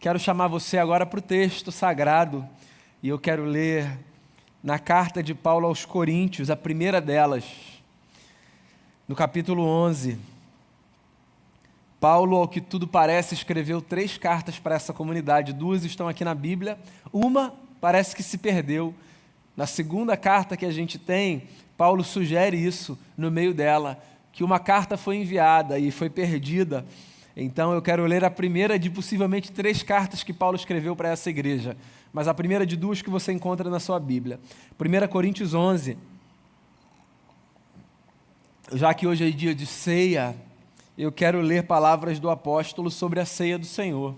Quero chamar você agora para o texto sagrado e eu quero ler na carta de Paulo aos Coríntios, a primeira delas, no capítulo 11. Paulo, ao que tudo parece, escreveu 3 cartas para essa comunidade. 2 estão aqui na Bíblia, uma parece que se perdeu. Na segunda carta que a gente tem, Paulo sugere isso no meio dela, que uma carta foi enviada e foi perdida. Então eu quero ler a primeira de possivelmente 3 cartas que Paulo escreveu para essa igreja, mas a primeira de 2 que você encontra na sua Bíblia. 1 Coríntios 11. Já que hoje é dia de ceia, eu quero ler palavras do apóstolo sobre a ceia do Senhor,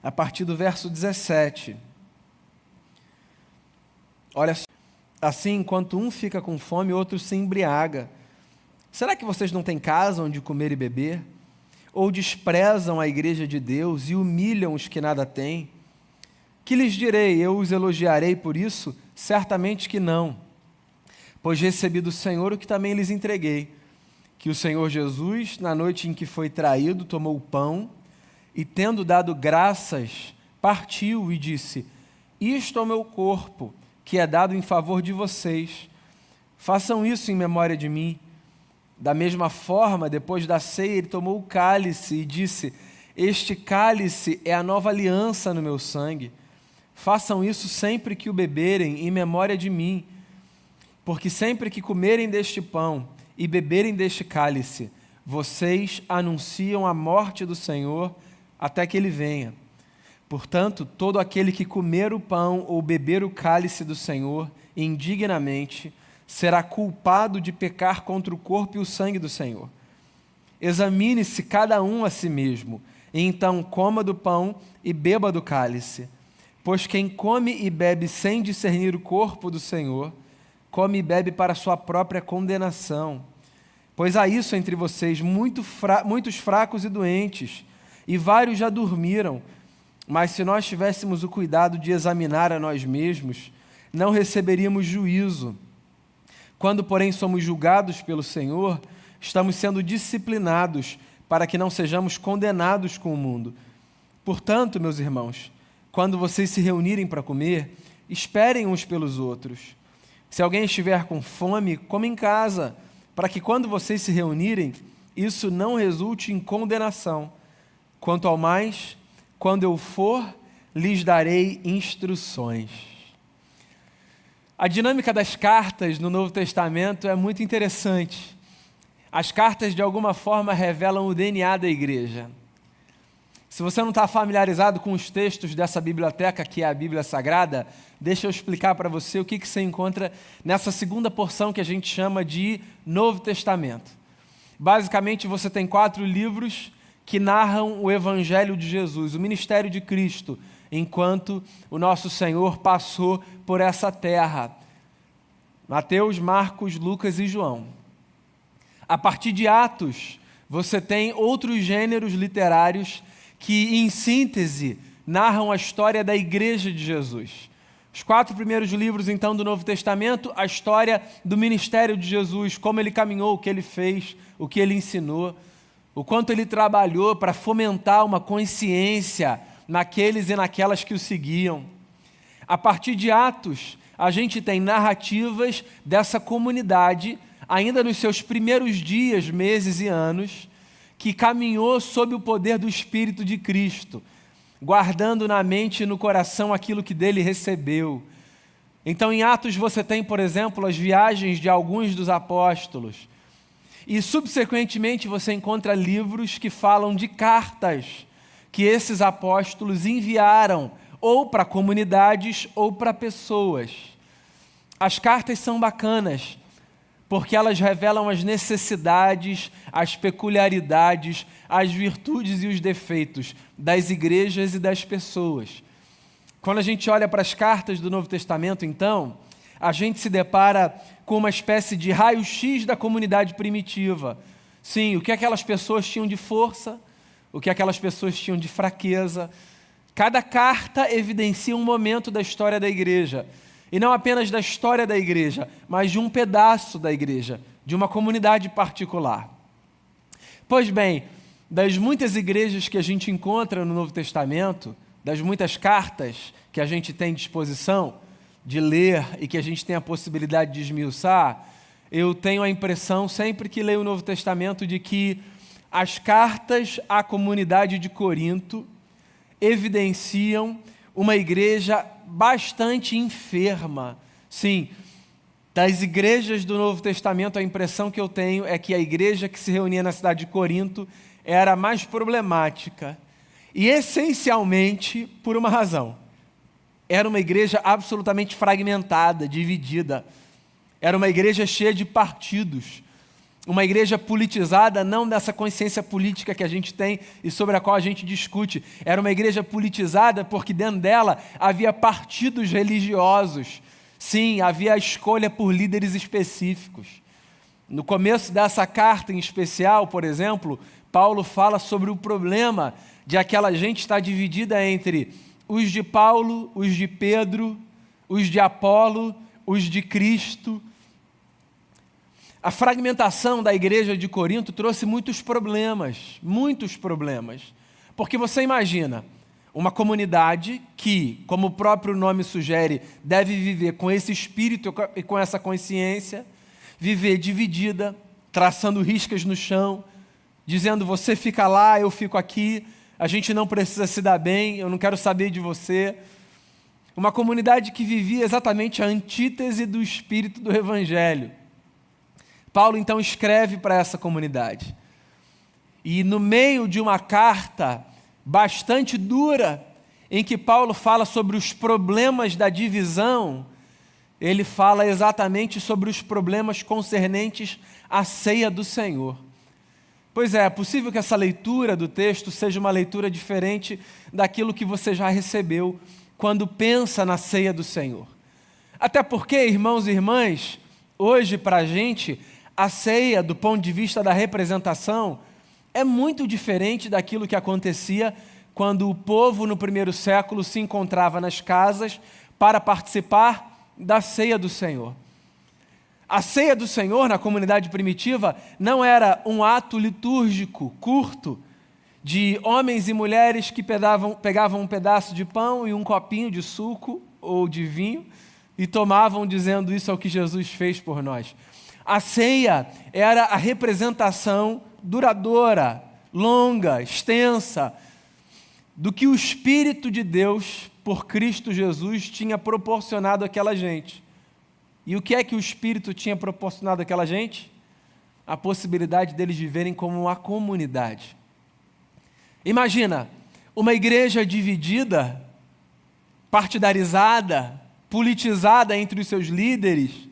a partir do verso 17. Olha só. Assim, enquanto um fica com fome, o outro se embriaga. Será que vocês não têm casa onde comer e beber? Ou desprezam a igreja de Deus e humilham os que nada têm? Que lhes direi? Eu os elogiarei por isso? Certamente que não. Pois recebi do Senhor o que também lhes entreguei, que o Senhor Jesus, na noite em que foi traído, tomou o pão e, tendo dado graças, partiu e disse: Isto é o meu corpo, que é dado em favor de vocês. Façam isso em memória de mim. Da mesma forma, depois da ceia, ele tomou o cálice e disse: Este cálice é a nova aliança no meu sangue. Façam isso sempre que o beberem, em memória de mim. Porque sempre que comerem deste pão e beberem deste cálice, vocês anunciam a morte do Senhor até que ele venha. Portanto, todo aquele que comer o pão ou beber o cálice do Senhor indignamente será culpado de pecar contra o corpo e o sangue do Senhor. Examine-se cada um a si mesmo, e então coma do pão e beba do cálice. Pois quem come e bebe sem discernir o corpo do Senhor, come e bebe para sua própria condenação. Pois há isso entre vocês, muitos fracos e doentes, e vários já dormiram. Mas se nós tivéssemos o cuidado de examinar a nós mesmos, não receberíamos juízo. Quando, porém, somos julgados pelo Senhor, estamos sendo disciplinados para que não sejamos condenados com o mundo. Portanto, meus irmãos, quando vocês se reunirem para comer, esperem uns pelos outros. Se alguém estiver com fome, coma em casa, para que quando vocês se reunirem, isso não resulte em condenação. Quanto ao mais, quando eu for, lhes darei instruções. A dinâmica das cartas no Novo Testamento é muito interessante. As cartas, de alguma forma, revelam o DNA da igreja. Se você não está familiarizado com os textos dessa biblioteca, que é a Bíblia Sagrada, deixa eu explicar para você o que você encontra nessa segunda porção que a gente chama de Novo Testamento. Basicamente, você tem 4 livros que narram o Evangelho de Jesus, o ministério de Cristo, enquanto o nosso Senhor passou por essa terra. Mateus, Marcos, Lucas e João. A partir de Atos, você tem outros gêneros literários que, em síntese, narram a história da Igreja de Jesus. Os 4 primeiros livros, então, do Novo Testamento, a história do ministério de Jesus, como ele caminhou, o que ele fez, o que ele ensinou, o quanto ele trabalhou para fomentar uma consciência naqueles e naquelas que o seguiam. A partir de Atos, a gente tem narrativas dessa comunidade, ainda nos seus primeiros dias, meses e anos, que caminhou sob o poder do Espírito de Cristo, guardando na mente e no coração aquilo que dele recebeu. Então, em Atos você tem, por exemplo, as viagens de alguns dos apóstolos. E, subsequentemente, você encontra livros que falam de cartas que esses apóstolos enviaram ou para comunidades ou para pessoas. As cartas são bacanas, porque elas revelam as necessidades, as peculiaridades, as virtudes e os defeitos das igrejas e das pessoas. Quando a gente olha para as cartas do Novo Testamento, então, a gente se depara com uma espécie de raio-x da comunidade primitiva. Sim, o que aquelas pessoas tinham de força, o que aquelas pessoas tinham de fraqueza. Cada carta evidencia um momento da história da igreja. E não apenas da história da igreja, mas de um pedaço da igreja, de uma comunidade particular. Pois bem, das muitas igrejas que a gente encontra no Novo Testamento, das muitas cartas que a gente tem disposição de ler e que a gente tem a possibilidade de esmiuçar, eu tenho a impressão, sempre que leio o Novo Testamento, de que as cartas à comunidade de Corinto evidenciam uma igreja bastante enferma. Sim, das igrejas do Novo Testamento, a impressão que eu tenho é que a igreja que se reunia na cidade de Corinto era mais problemática. E essencialmente por uma razão. Era uma igreja absolutamente fragmentada, dividida. Era uma igreja cheia de partidos. Uma igreja politizada, não dessa consciência política que a gente tem e sobre a qual a gente discute. Era uma igreja politizada porque dentro dela havia partidos religiosos. Sim, havia a escolha por líderes específicos. No começo dessa carta em especial, por exemplo, Paulo fala sobre o problema de aquela gente estar dividida entre os de Paulo, os de Pedro, os de Apolo, os de Cristo. A fragmentação da igreja de Corinto trouxe muitos problemas, porque você imagina uma comunidade que, como o próprio nome sugere, deve viver com esse espírito e com essa consciência, viver dividida, traçando riscas no chão, dizendo você fica lá, eu fico aqui, a gente não precisa se dar bem, eu não quero saber de você. Uma comunidade que vivia exatamente a antítese do espírito do Evangelho. Paulo então escreve para essa comunidade. E no meio de uma carta bastante dura, em que Paulo fala sobre os problemas da divisão, ele fala exatamente sobre os problemas concernentes à ceia do Senhor. Pois é possível que essa leitura do texto seja uma leitura diferente daquilo que você já recebeu quando pensa na ceia do Senhor. Até porque, irmãos e irmãs, hoje para a gente, a ceia, do ponto de vista da representação, é muito diferente daquilo que acontecia quando o povo no primeiro século se encontrava nas casas para participar da ceia do Senhor. A ceia do Senhor, na comunidade primitiva, não era um ato litúrgico curto de homens e mulheres que pegavam um pedaço de pão e um copinho de suco ou de vinho e tomavam dizendo isso é o que Jesus fez por nós. A ceia era a representação duradoura, longa, extensa, do que o Espírito de Deus, por Cristo Jesus, tinha proporcionado àquela gente. E o que é que o Espírito tinha proporcionado àquela gente? A possibilidade deles viverem como uma comunidade. Imagina, uma igreja dividida, partidarizada, politizada entre os seus líderes,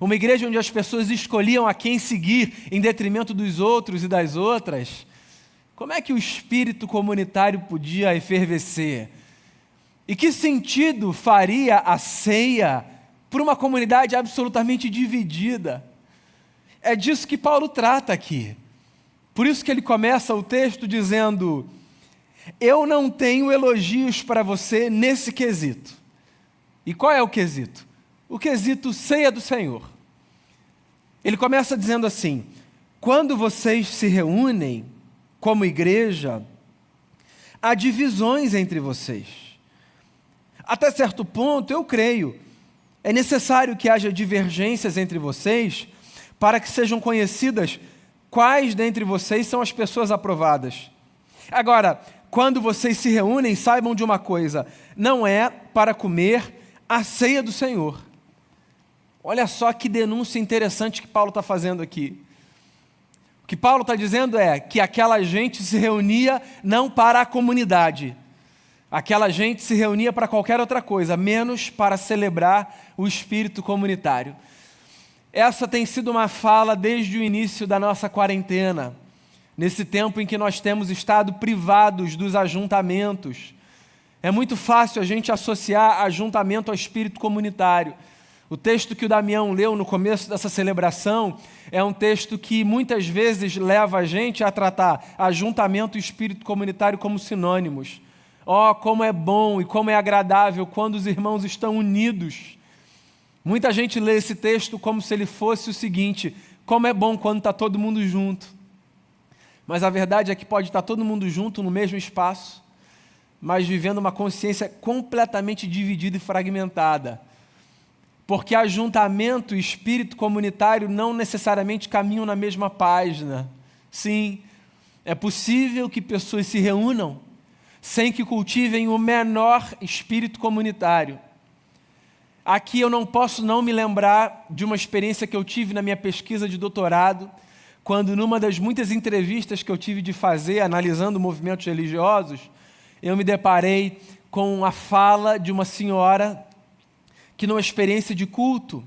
uma igreja onde as pessoas escolhiam a quem seguir em detrimento dos outros e das outras. Como é que o espírito comunitário podia efervescer? E que sentido faria a ceia para uma comunidade absolutamente dividida? É disso que Paulo trata aqui. Por isso que ele começa o texto dizendo: eu não tenho elogios para você nesse quesito. E qual é o quesito? O quesito ceia do Senhor. Ele começa dizendo assim: quando vocês se reúnem como igreja, há divisões entre vocês. Até certo ponto, eu creio, é necessário que haja divergências entre vocês para que sejam conhecidas quais dentre vocês são as pessoas aprovadas. Agora, quando vocês se reúnem, saibam de uma coisa: não é para comer a ceia do Senhor. Olha só que denúncia interessante que Paulo está fazendo aqui. O que Paulo está dizendo é que aquela gente se reunia não para a comunidade. Aquela gente se reunia para qualquer outra coisa, menos para celebrar o espírito comunitário. Essa tem sido uma fala desde o início da nossa quarentena, nesse tempo em que nós temos estado privados dos ajuntamentos. É muito fácil a gente associar ajuntamento ao espírito comunitário. O texto que o Damião leu no começo dessa celebração é um texto que muitas vezes leva a gente a tratar ajuntamento e espírito comunitário como sinônimos. Oh, como é bom e como é agradável quando os irmãos estão unidos. Muita gente lê esse texto como se ele fosse o seguinte: como é bom quando está todo mundo junto. Mas a verdade é que pode estar todo mundo junto no mesmo espaço, mas vivendo uma consciência completamente dividida e fragmentada. Porque ajuntamento e espírito comunitário não necessariamente caminham na mesma página. Sim, é possível que pessoas se reúnam sem que cultivem o menor espírito comunitário. Aqui eu não posso não me lembrar de uma experiência que eu tive na minha pesquisa de doutorado, quando numa das muitas entrevistas que eu tive de fazer, analisando movimentos religiosos, eu me deparei com a fala de uma senhora que numa experiência de culto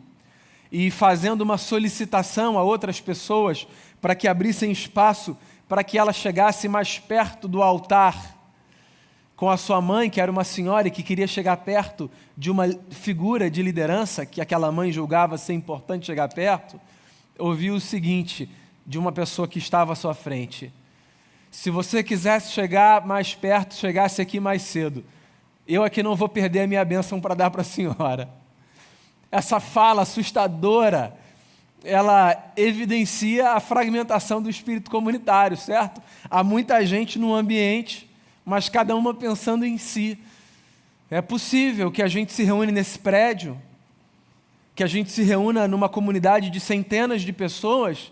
e fazendo uma solicitação a outras pessoas para que abrissem espaço para que ela chegasse mais perto do altar com a sua mãe, que era uma senhora e que queria chegar perto de uma figura de liderança que aquela mãe julgava ser importante chegar perto, ouviu o seguinte de uma pessoa que estava à sua frente: se você quisesse chegar mais perto, chegasse aqui mais cedo. Eu aqui não vou perder a minha bênção para dar para a senhora. Essa fala assustadora, ela evidencia a fragmentação do espírito comunitário, certo? Há muita gente no ambiente, mas cada uma pensando em si. É possível que a gente se reúne nesse prédio, que a gente se reúna numa comunidade de centenas de pessoas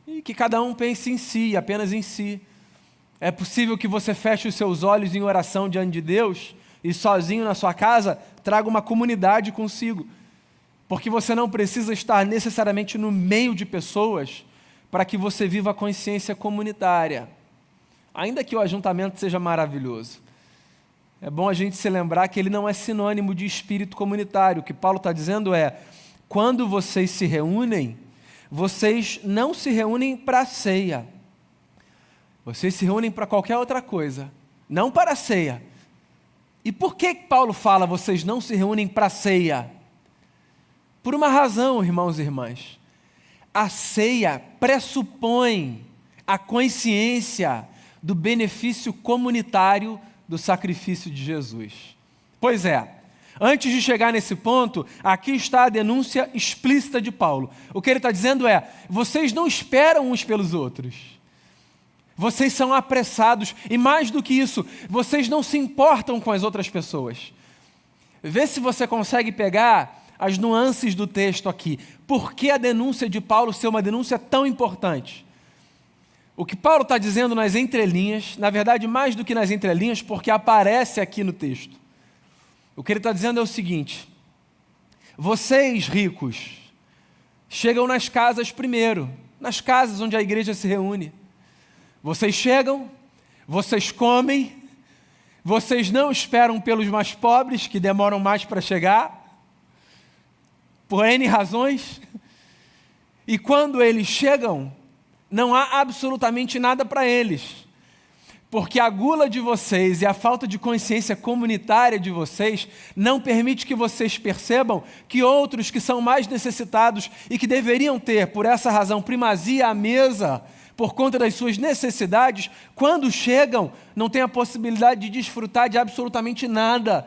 e que cada um pense em si, apenas em si. É possível que você feche os seus olhos em oração diante de Deus e sozinho na sua casa traga uma comunidade consigo. Porque você não precisa estar necessariamente no meio de pessoas para que você viva a consciência comunitária. Ainda que o ajuntamento seja maravilhoso, é bom a gente se lembrar que ele não é sinônimo de espírito comunitário. O que Paulo está dizendo é, quando vocês se reúnem, vocês não se reúnem para a ceia. Vocês se reúnem para qualquer outra coisa, não para a ceia. E por que Paulo fala, vocês não se reúnem para a ceia? Por uma razão, irmãos e irmãs. A ceia pressupõe a consciência do benefício comunitário do sacrifício de Jesus. Pois é, antes de chegar nesse ponto, aqui está a denúncia explícita de Paulo. O que ele está dizendo é, vocês não esperam uns pelos outros. Vocês são apressados e mais do que isso, vocês não se importam com as outras pessoas. Vê se você consegue pegar as nuances do texto aqui. Por que a denúncia de Paulo ser uma denúncia tão importante? O que Paulo está dizendo nas entrelinhas, na verdade mais do que nas entrelinhas, porque aparece aqui no texto. O que ele está dizendo é o seguinte: vocês ricos chegam nas casas primeiro, nas casas onde a igreja se reúne. Vocês chegam, vocês comem, vocês não esperam pelos mais pobres que demoram mais para chegar, por N razões, e quando eles chegam, não há absolutamente nada para eles, porque a gula de vocês e a falta de consciência comunitária de vocês não permite que vocês percebam que outros que são mais necessitados e que deveriam ter, por essa razão, primazia à mesa, por conta das suas necessidades, quando chegam, não têm a possibilidade de desfrutar de absolutamente nada.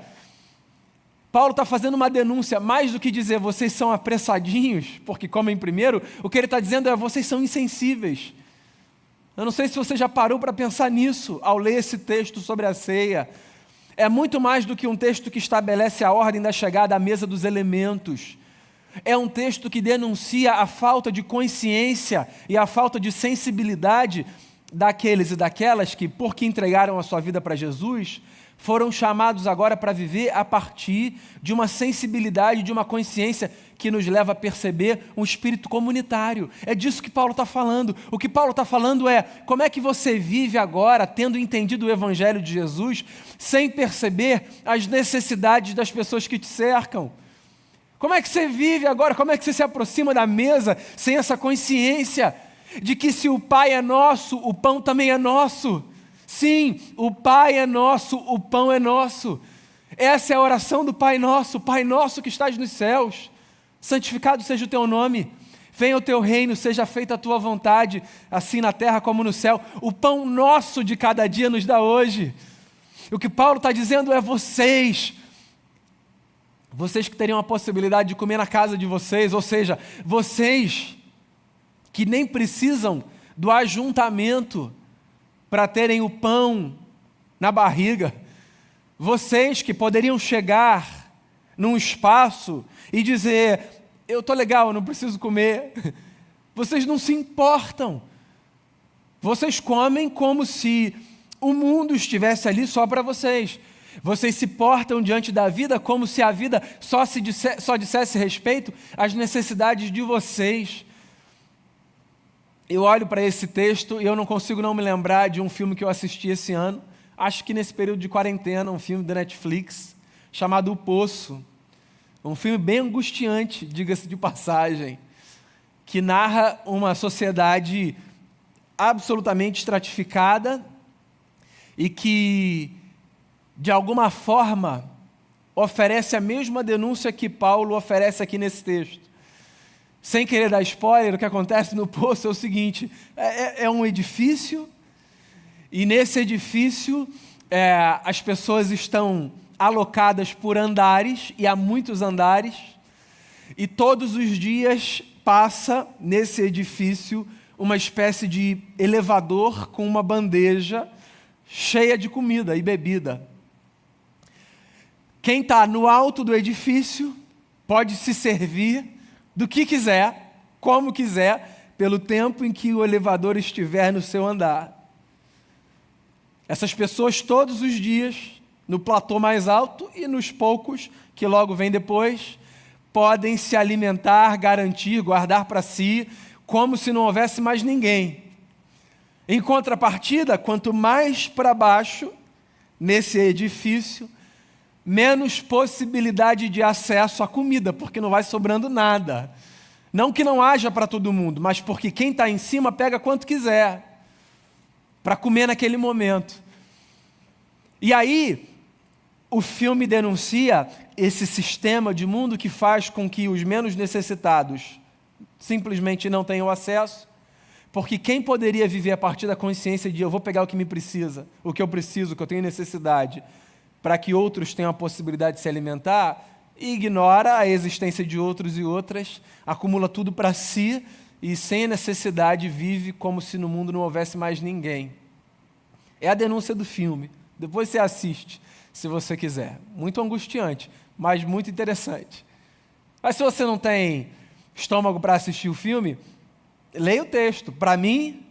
Paulo está fazendo uma denúncia, mais do que dizer vocês são apressadinhos, porque comem primeiro, o que ele está dizendo é vocês são insensíveis. Eu não sei se você já parou para pensar nisso ao ler esse texto sobre a ceia. É muito mais do que um texto que estabelece a ordem da chegada à mesa dos elementos. É um texto que denuncia a falta de consciência e a falta de sensibilidade daqueles e daquelas que, porque entregaram a sua vida para Jesus, foram chamados agora para viver a partir de uma sensibilidade, de uma consciência que nos leva a perceber um espírito comunitário. É disso que Paulo está falando. O que Paulo está falando é, como é que você vive agora, tendo entendido o Evangelho de Jesus, sem perceber as necessidades das pessoas que te cercam? Como é que você vive agora, como é que você se aproxima da mesa sem essa consciência de que se o Pai é nosso, o pão também é nosso? Sim, o Pai é nosso, o pão é nosso. Essa é a oração do Pai Nosso que estás nos céus. Santificado seja o teu nome. Venha o teu reino, seja feita a tua vontade, assim na terra como no céu. O pão nosso de cada dia nos dá hoje. O que Paulo está dizendo é vocês que teriam a possibilidade de comer na casa de vocês, ou seja, vocês que nem precisam do ajuntamento para terem o pão na barriga, Vocês que poderiam chegar num espaço e dizer, eu estou legal, eu não preciso comer. Vocês não se importam. Vocês comem como se o mundo estivesse ali só para vocês. Vocês se portam diante da vida como se a vida só dissesse respeito às necessidades de vocês. Eu olho para esse texto e eu não consigo não me lembrar de um filme que eu assisti esse ano, acho que nesse período de quarentena, um filme da Netflix, chamado O Poço. Um filme bem angustiante, diga-se de passagem, que narra uma sociedade absolutamente estratificada e que, de alguma forma, oferece a mesma denúncia que Paulo oferece aqui nesse texto. Sem querer dar spoiler, o que acontece no Poço é o seguinte, é um edifício, e nesse edifício as pessoas estão alocadas por andares, e há muitos andares, e todos os dias passa nesse edifício uma espécie de elevador com uma bandeja cheia de comida e bebida. Quem está no alto do edifício pode se servir do que quiser, como quiser, pelo tempo em que o elevador estiver no seu andar. Essas pessoas todos os dias, no platô mais alto e nos poucos que logo vêm depois, podem se alimentar, garantir, guardar para si, como se não houvesse mais ninguém. Em contrapartida, quanto mais para baixo, nesse edifício, menos possibilidade de acesso à comida, porque não vai sobrando nada. Não que não haja para todo mundo, mas porque quem está em cima pega quanto quiser, para comer naquele momento. E aí, o filme denuncia esse sistema de mundo que faz com que os menos necessitados simplesmente não tenham acesso, porque quem poderia viver a partir da consciência de eu vou pegar o que me precisa, o que eu preciso, o que eu tenho necessidade, para que outros tenham a possibilidade de se alimentar, ignora a existência de outros e outras, acumula tudo para si e sem necessidade vive como se no mundo não houvesse mais ninguém. É a denúncia do filme. Depois você assiste, se você quiser. Muito angustiante, mas muito interessante. Mas se você não tem estômago para assistir o filme, leia o texto. Para mim,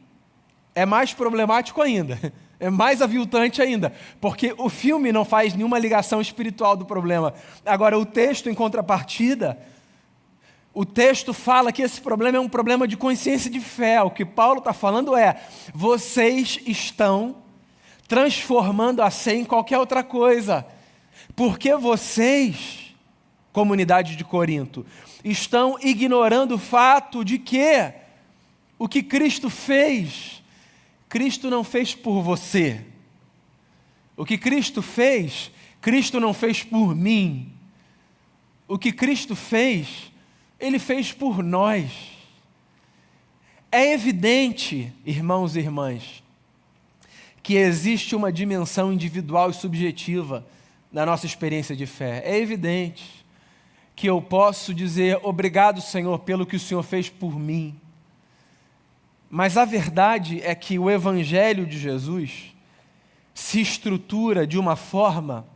é mais problemático ainda. É mais aviltante ainda, porque o filme não faz nenhuma ligação espiritual do problema. Agora, o texto, em contrapartida, o texto fala que esse problema é um problema de consciência de fé. O que Paulo está falando é, vocês estão transformando a ser em qualquer outra coisa, porque vocês, comunidade de Corinto, estão ignorando o fato de que o que Cristo fez, Cristo não fez por você. O que Cristo fez, Cristo não fez por mim. O que Cristo fez, Ele fez por nós. É evidente, irmãos e irmãs, que existe uma dimensão individual e subjetiva na nossa experiência de fé. É evidente que eu posso dizer obrigado, Senhor, pelo que o Senhor fez por mim. Mas a verdade é que o Evangelho de Jesus se estrutura de uma forma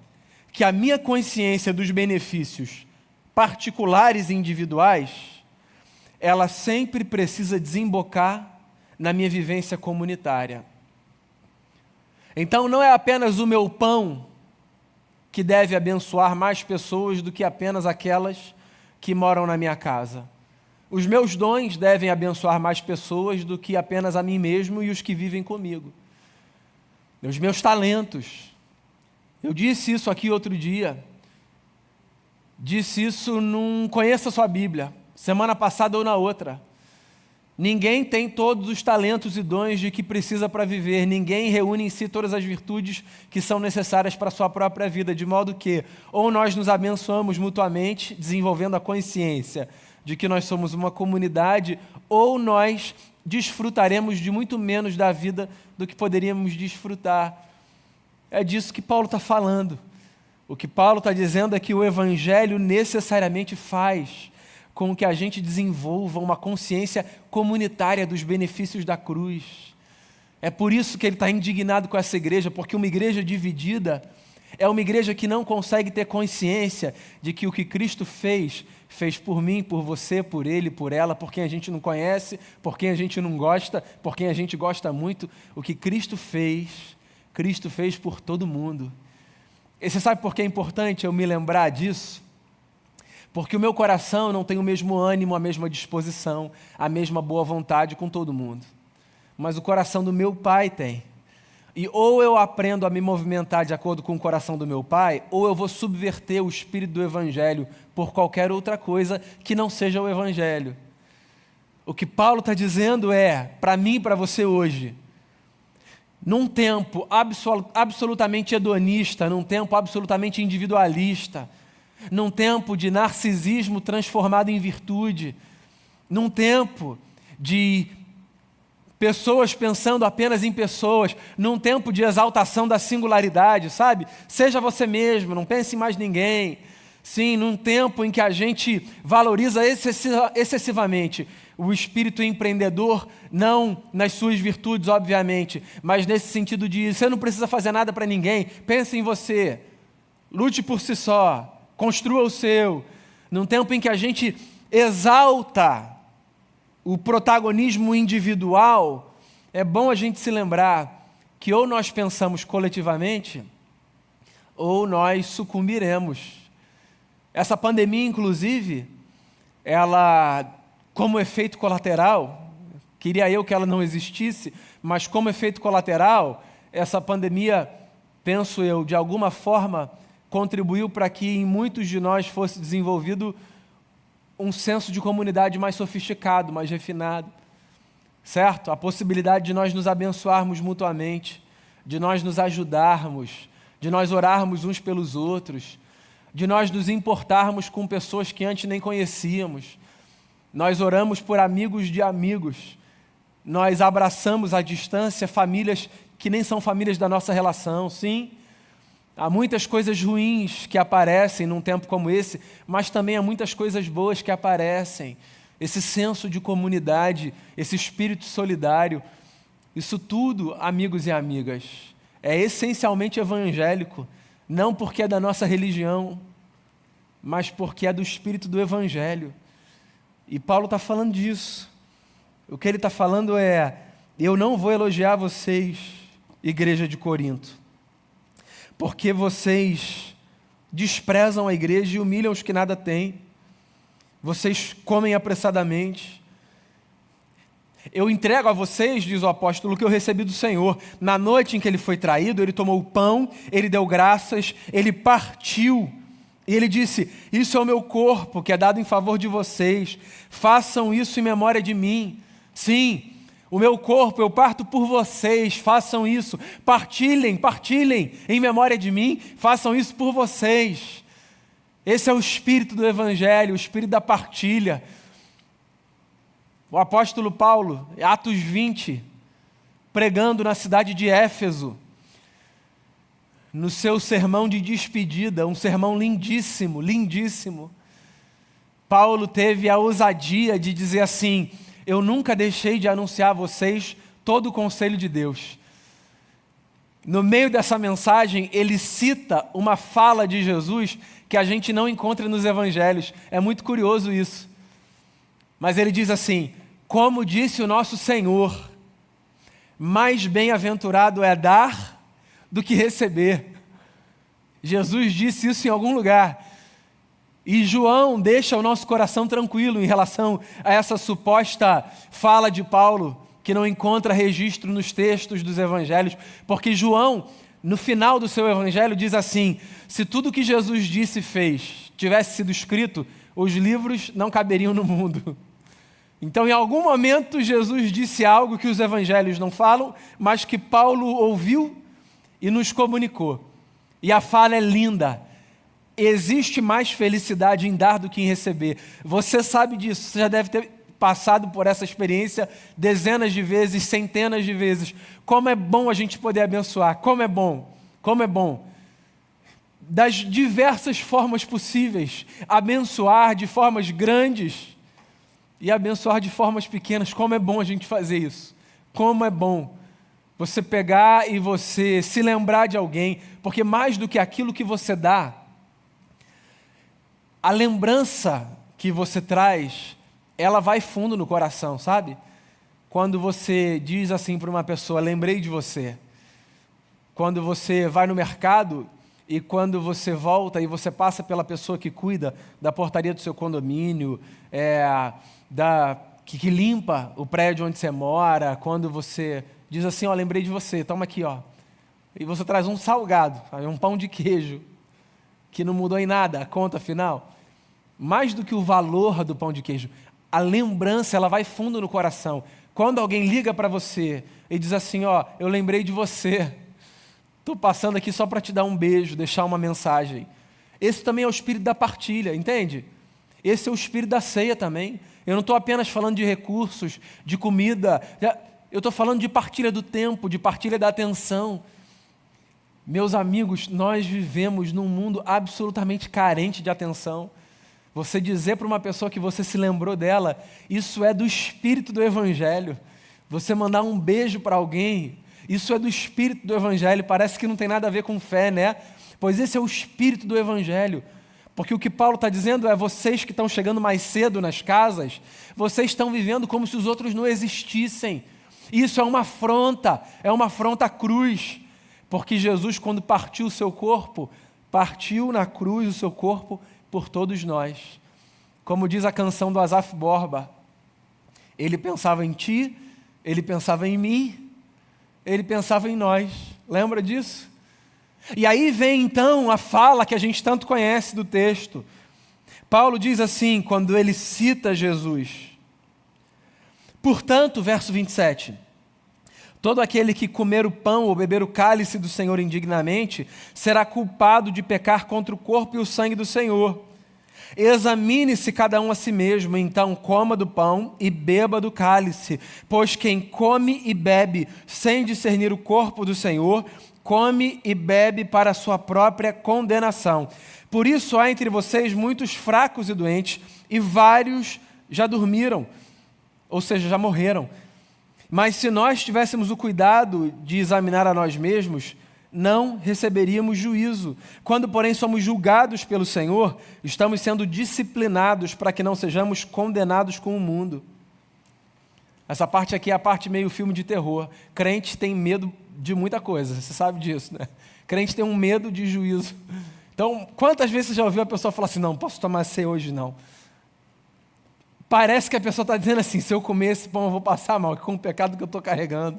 que a minha consciência dos benefícios particulares e individuais, ela sempre precisa desembocar na minha vivência comunitária. Então não é apenas o meu pão que deve abençoar mais pessoas do que apenas aquelas que moram na minha casa. Os meus dons devem abençoar mais pessoas do que apenas a mim mesmo e os que vivem comigo. Os meus talentos. Eu disse isso aqui outro dia. Disse isso num Conheça Sua Bíblia, semana passada ou na outra. Ninguém tem todos os talentos e dons de que precisa para viver. Ninguém reúne em si todas as virtudes que são necessárias para a sua própria vida, de modo que ou nós nos abençoamos mutuamente, desenvolvendo a consciência de que nós somos uma comunidade, ou nós desfrutaremos de muito menos da vida do que poderíamos desfrutar. É disso que Paulo está falando. O que Paulo está dizendo é que o Evangelho necessariamente faz com que a gente desenvolva uma consciência comunitária dos benefícios da cruz. É por isso que ele está indignado com essa igreja, porque uma igreja dividida, É uma igreja que não consegue ter consciência de que o que Cristo fez por mim, por você, por ele, por ela, por quem a gente não conhece, por quem a gente não gosta, por quem a gente gosta muito. O que Cristo fez por todo mundo. E você sabe por que é importante eu me lembrar disso? Porque o meu coração não tem o mesmo ânimo, a mesma disposição, a mesma boa vontade com todo mundo. Mas o coração do meu Pai tem. E ou eu aprendo a me movimentar de acordo com o coração do meu Pai, ou eu vou subverter o espírito do Evangelho por qualquer outra coisa que não seja o Evangelho. O que Paulo está dizendo é, para mim e para você hoje, num tempo absolutamente hedonista, num tempo absolutamente individualista, num tempo de narcisismo transformado em virtude, num tempo de pessoas pensando apenas em pessoas, num tempo de exaltação da singularidade, sabe? Seja você mesmo, não pense em mais ninguém. Sim, num tempo em que a gente valoriza excessivamente o espírito empreendedor, não nas suas virtudes, obviamente, mas nesse sentido de você não precisa fazer nada para ninguém, pense em você, lute por si só, construa o seu. Num tempo em que a gente exalta o protagonismo individual, é bom a gente se lembrar que ou nós pensamos coletivamente, ou nós sucumbiremos. Essa pandemia, inclusive, ela, como efeito colateral, queria eu que ela não existisse, mas como efeito colateral, essa pandemia, penso eu, de alguma forma, contribuiu para que em muitos de nós fosse desenvolvido um senso de comunidade mais sofisticado, mais refinado, certo? A possibilidade de nós nos abençoarmos mutuamente, de nós nos ajudarmos, de nós orarmos uns pelos outros, de nós nos importarmos com pessoas que antes nem conhecíamos. Nós oramos por amigos de amigos, nós abraçamos à distância famílias que nem são famílias da nossa relação, sim. Há muitas coisas ruins que aparecem num tempo como esse, mas também há muitas coisas boas que aparecem. Esse senso de comunidade, esse espírito solidário, isso tudo, amigos e amigas, é essencialmente evangélico, não porque é da nossa religião, mas porque é do espírito do Evangelho. E Paulo está falando disso. O que ele está falando é, eu não vou elogiar vocês, igreja de Corinto, porque vocês desprezam a igreja e humilham os que nada têm. Vocês comem apressadamente. Eu entrego a vocês, diz o apóstolo, o que eu recebi do Senhor. Na noite em que ele foi traído, ele tomou o pão, ele deu graças, ele partiu. E ele disse, isso é o meu corpo, que é dado em favor de vocês. Façam isso em memória de mim. Sim, o meu corpo eu parto por vocês, façam isso. Partilhem em memória de mim, façam isso por vocês. Esse é o espírito do Evangelho, o espírito da partilha. O apóstolo Paulo, Atos 20, pregando na cidade de Éfeso, no seu sermão de despedida, um sermão lindíssimo, lindíssimo. Paulo teve a ousadia de dizer assim, eu nunca deixei de anunciar a vocês todo o conselho de Deus. No meio dessa mensagem, ele cita uma fala de Jesus que a gente não encontra nos evangelhos. É muito curioso isso. Mas ele diz assim, como disse o nosso Senhor, mais bem-aventurado é dar do que receber. Jesus disse isso em algum lugar. E João deixa o nosso coração tranquilo em relação a essa suposta fala de Paulo, que não encontra registro nos textos dos evangelhos, porque João, no final do seu evangelho, diz assim, se tudo que Jesus disse e fez tivesse sido escrito, os livros não caberiam no mundo. Então, em algum momento, Jesus disse algo que os evangelhos não falam, mas que Paulo ouviu e nos comunicou. E a fala é linda. Existe mais felicidade em dar do que em receber. Você sabe disso, você já deve ter passado por essa experiência dezenas de vezes, centenas de vezes. Como é bom a gente poder abençoar, como é bom, das diversas formas possíveis, abençoar de formas grandes e abençoar de formas pequenas. Como é bom a gente fazer isso, como é bom você pegar e você se lembrar de alguém, porque mais do que aquilo que você dá, a lembrança que você traz, ela vai fundo no coração, sabe? Quando você diz assim para uma pessoa, lembrei de você. Quando você vai no mercado e quando você volta e você passa pela pessoa que cuida da portaria do seu condomínio, que limpa o prédio onde você mora, quando você diz assim, lembrei de você, toma aqui, e você traz um salgado, um pão de queijo, que não mudou em nada a conta final. Mais do que o valor do pão de queijo, a lembrança, ela vai fundo no coração. Quando alguém liga para você e diz assim, eu lembrei de você, estou passando aqui só para te dar um beijo, deixar uma mensagem. Esse também é o espírito da partilha, entende? Esse é o espírito da ceia também. Eu não estou apenas falando de recursos, de comida, eu estou falando de partilha do tempo, de partilha da atenção. Meus amigos, nós vivemos num mundo absolutamente carente de atenção. Você dizer para uma pessoa que você se lembrou dela, isso é do espírito do Evangelho. Você mandar um beijo para alguém, isso é do espírito do Evangelho. Parece que não tem nada a ver com fé, né? Pois esse é o espírito do Evangelho. Porque o que Paulo está dizendo é, vocês que estão chegando mais cedo nas casas, vocês estão vivendo como se os outros não existissem. Isso é uma afronta à cruz. Porque Jesus, quando partiu o seu corpo, partiu na cruz o seu corpo por todos nós. Como diz a canção do Asaf Borba, ele pensava em ti, ele pensava em mim, ele pensava em nós. Lembra disso? E aí vem então a fala que a gente tanto conhece do texto. Paulo diz assim, quando ele cita Jesus. Portanto, verso 27, todo aquele que comer o pão ou beber o cálice do Senhor indignamente, será culpado de pecar contra o corpo e o sangue do Senhor. Examine-se cada um a si mesmo, então coma do pão e beba do cálice, pois quem come e bebe sem discernir o corpo do Senhor, come e bebe para a sua própria condenação. Por isso há entre vocês muitos fracos e doentes, e vários já dormiram, ou seja, já morreram. Mas se nós tivéssemos o cuidado de examinar a nós mesmos, não receberíamos juízo. Quando, porém, somos julgados pelo Senhor, estamos sendo disciplinados para que não sejamos condenados com o mundo. Essa parte aqui é a parte meio filme de terror. Crente tem medo de muita coisa, você sabe disso, né? Crente tem um medo de juízo. Então, quantas vezes você já ouviu a pessoa falar assim, não posso tomar ceia hoje não? Parece que a pessoa está dizendo assim, se eu comer esse pão eu vou passar mal, com o pecado que eu estou carregando.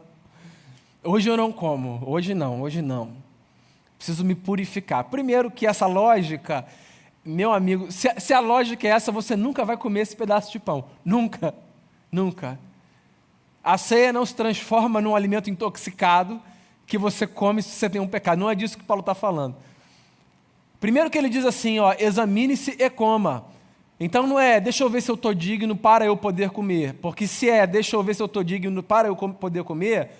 Hoje eu não como, hoje não. Preciso me purificar. Primeiro que essa lógica, meu amigo, se a lógica é essa, você nunca vai comer esse pedaço de pão. Nunca. A ceia não se transforma num alimento intoxicado que você come se você tem um pecado. Não é disso que Paulo está falando. Primeiro que ele diz assim, examine-se e coma. Então não é, deixa eu ver se eu estou digno para eu poder comer. Porque se é, deixa eu ver se eu estou digno para eu poder comer,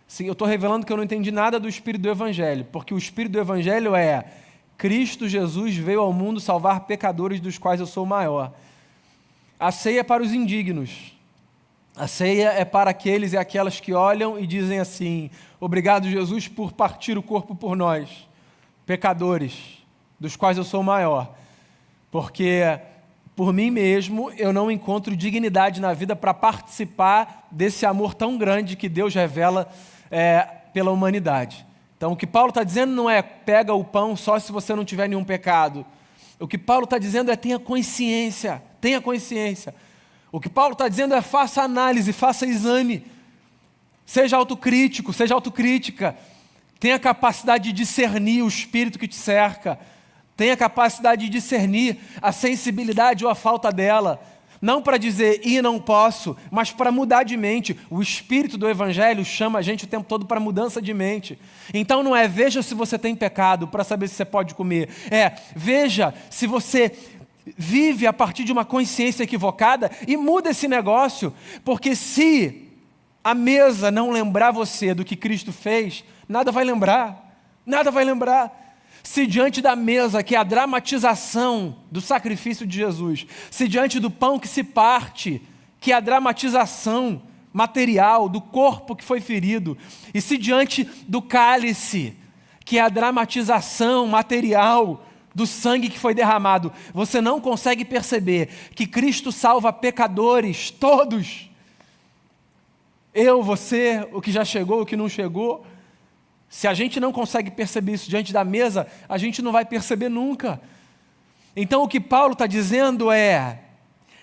sim, eu estou revelando que eu não entendi nada do Espírito do Evangelho. Porque o Espírito do Evangelho é, Cristo Jesus veio ao mundo salvar pecadores dos quais eu sou o maior. A ceia é para os indignos. A ceia é para aqueles e aquelas que olham e dizem assim, obrigado Jesus por partir o corpo por nós, pecadores, dos quais eu sou o maior. Porque por mim mesmo eu não encontro dignidade na vida para participar desse amor tão grande que Deus revela pela humanidade. Então o que Paulo está dizendo não é pega o pão só se você não tiver nenhum pecado. O que Paulo está dizendo é tenha consciência. O que Paulo está dizendo é faça análise, faça exame. Seja autocrítico, seja autocrítica. Tenha capacidade de discernir o espírito que te cerca. Tenha capacidade de discernir a sensibilidade ou a falta dela. Não para dizer, não posso, mas para mudar de mente. O Espírito do Evangelho chama a gente o tempo todo para mudança de mente. Então não é, veja se você tem pecado para saber se você pode comer. Veja se você vive a partir de uma consciência equivocada e muda esse negócio. Porque se a mesa não lembrar você do que Cristo fez, nada vai lembrar. Se diante da mesa, que é a dramatização do sacrifício de Jesus, se diante do pão que se parte, que é a dramatização material do corpo que foi ferido, e se diante do cálice, que é a dramatização material do sangue que foi derramado, você não consegue perceber que Cristo salva pecadores, todos, eu, você, o que já chegou, o que não chegou, se a gente não consegue perceber isso diante da mesa, a gente não vai perceber nunca. Então o que Paulo está dizendo é: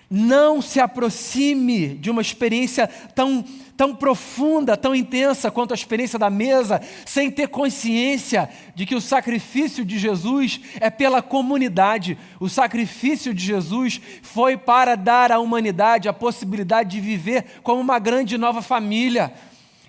não se aproxime de uma experiência tão profunda, tão intensa quanto a experiência da mesa, sem ter consciência de que o sacrifício de Jesus é pela comunidade. O sacrifício de Jesus foi para dar à humanidade a possibilidade de viver como uma grande nova família.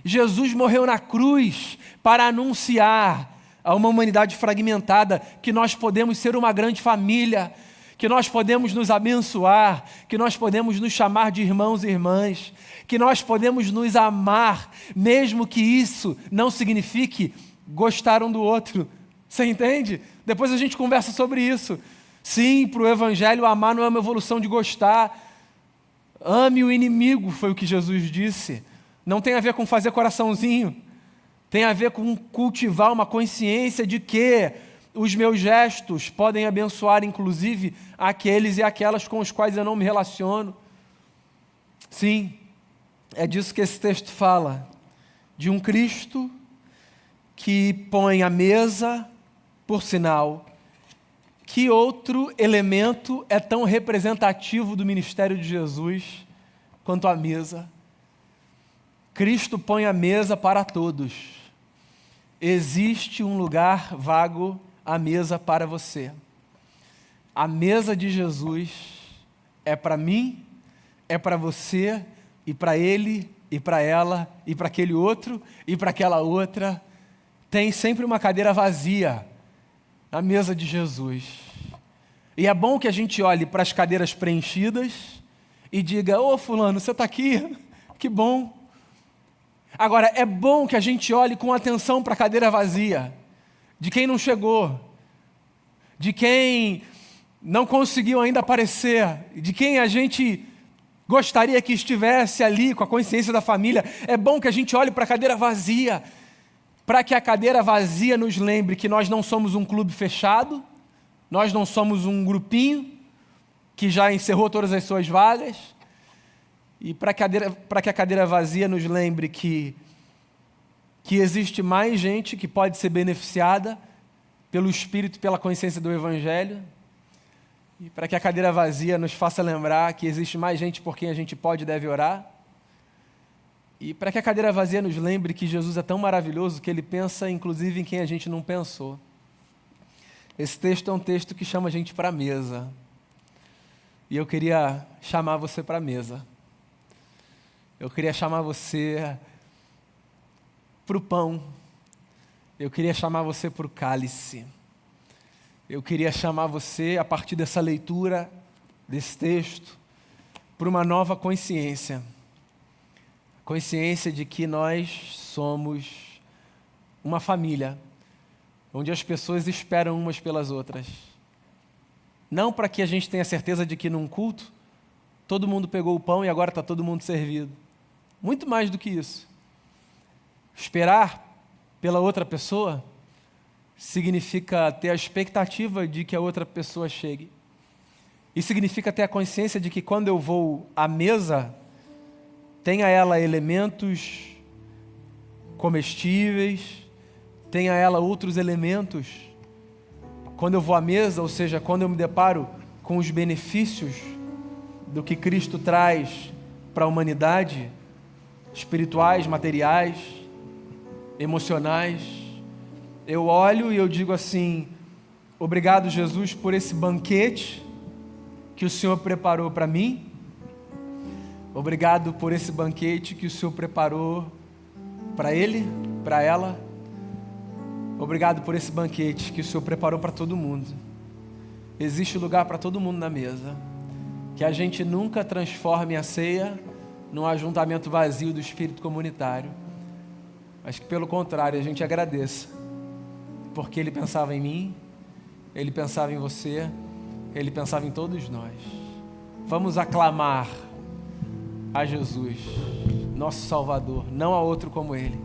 Jesus morreu na cruz para anunciar a uma humanidade fragmentada que nós podemos ser uma grande família, que nós podemos nos abençoar, que nós podemos nos chamar de irmãos e irmãs, que nós podemos nos amar, mesmo que isso não signifique gostar um do outro. Você entende? Depois a gente conversa sobre isso. Sim, para o Evangelho, amar não é uma evolução de gostar. Ame o inimigo, foi o que Jesus disse. Não tem a ver com fazer coraçãozinho. Tem a ver com cultivar uma consciência de que os meus gestos podem abençoar, inclusive, aqueles e aquelas com os quais eu não me relaciono. Sim, é disso que esse texto fala, de um Cristo que põe a mesa, por sinal, que outro elemento é tão representativo do ministério de Jesus quanto a mesa? Cristo põe a mesa para todos. Existe um lugar vago à mesa para você. A mesa de Jesus é para mim, é para você, e para ele, e para ela, e para aquele outro, e para aquela outra. Tem sempre uma cadeira vazia na mesa de Jesus. E é bom que a gente olhe para as cadeiras preenchidas e diga: ô fulano, você está aqui? Que bom. Agora, é bom que a gente olhe com atenção para a cadeira vazia, de quem não chegou, de quem não conseguiu ainda aparecer, de quem a gente gostaria que estivesse ali com a consciência da família. É bom que a gente olhe para a cadeira vazia, para que a cadeira vazia nos lembre que nós não somos um clube fechado, nós não somos um grupinho que já encerrou todas as suas vagas, e para que a cadeira vazia nos lembre que existe mais gente que pode ser beneficiada pelo Espírito e pela consciência do Evangelho, e para que a cadeira vazia nos faça lembrar que existe mais gente por quem a gente pode e deve orar, e para que a cadeira vazia nos lembre que Jesus é tão maravilhoso que Ele pensa inclusive em quem a gente não pensou. Esse texto é um texto que chama a gente para a mesa, e eu queria chamar você para a mesa. Eu queria chamar você para o pão. Eu queria chamar você para o cálice. Eu queria chamar você, a partir dessa leitura, desse texto, para uma nova consciência. Consciência de que nós somos uma família, onde as pessoas esperam umas pelas outras. Não para que a gente tenha certeza de que num culto, todo mundo pegou o pão e agora está todo mundo servido. Muito mais do que isso. Esperar pela outra pessoa significa ter a expectativa de que a outra pessoa chegue. E significa ter a consciência de que quando eu vou à mesa, tenha ela elementos comestíveis, tenha ela outros elementos. Quando eu vou à mesa, ou seja, quando eu me deparo com os benefícios do que Cristo traz para a humanidade, espirituais, materiais, emocionais, eu olho e eu digo assim: obrigado, Jesus, por esse banquete que o Senhor preparou para mim. Obrigado por esse banquete que o Senhor preparou para ele, para ela. Obrigado por esse banquete que o Senhor preparou para todo mundo. Existe lugar para todo mundo na mesa. Que a gente nunca transforme a ceia num ajuntamento vazio do espírito comunitário, mas que pelo contrário a gente agradeça, porque Ele pensava em mim, Ele pensava em você, Ele pensava em todos nós. Vamos aclamar a Jesus nosso Salvador, não há outro como Ele.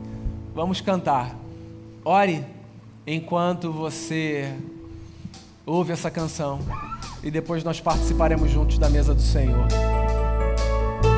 Vamos cantar. Ore enquanto você ouve essa canção e depois nós participaremos juntos da mesa do Senhor.